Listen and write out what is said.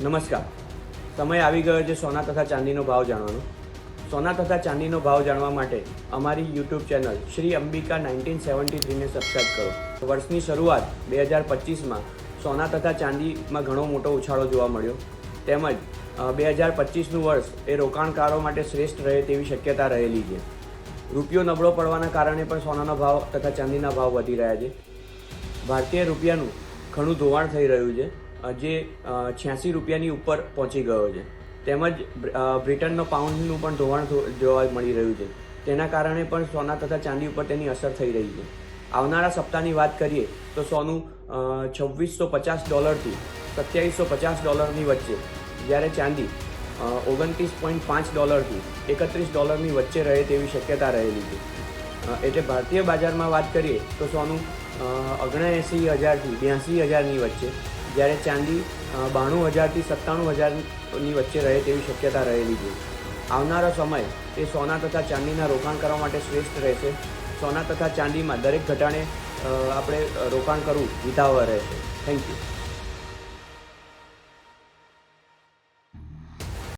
નમસ્કાર. સમય આવી ગયો છે સોના તથા ચાંદીનો ભાવ જાણવાનો. સોના તથા ચાંદીનો ભાવ જાણવા માટે અમારી યુટ્યુબ ચેનલ શ્રી અંબિકા 1973ને સબસ્ક્રાઈબ કરો. વર્ષની શરૂઆત 2025માં સોના તથા ચાંદીમાં ઘણો મોટો ઉછાળો જોવા મળ્યો. તેમજ 2025નું વર્ષ એ રોકાણકારો માટે શ્રેષ્ઠ રહે તેવી શક્યતા રહેલી છે. રૂપિયો નબળો પડવાના કારણે પણ સોનાનો ભાવ તથા ચાંદીના ભાવ વધી રહ્યા છે. ભારતીય રૂપિયાનું ઘણું ધોવાણ થઈ રહ્યું છે, જે 86 રૂપિયાની ઉપર પહોંચી ગયો છે. તેમજ બ્રિટનનો પાઉન્ડનું પણ ધોવાણ જોવા મળી રહ્યું છે. તેના કારણે પણ સોના તથા ચાંદી ઉપર તેની અસર થઈ રહી છે. આવનારા સપ્તાહની વાત કરીએ તો સોનું $2650 થી $2750 વચ્ચે, જ્યારે ચાંદી $29.5 થી $31 વચ્ચે રહે તેવી શક્યતા રહેલી છે. એટલે ભારતીય બજારમાં વાત કરીએ તો સોનું 79,000 થી 82,000 વચ્ચે, જ્યારે ચાંદી 92,000 થી 97,000 વચ્ચે રહે તેવી શક્યતા રહેલી છે. આવનારો સમય એ સોના તથા ચાંદીના રોકાણ કરવા માટે શ્રેષ્ઠ રહેશે. સોના તથા ચાંદીમાં દરેક ઘટાડે આપણે રોકાણ કરવું હિતાવહ રહેશે. Thank you.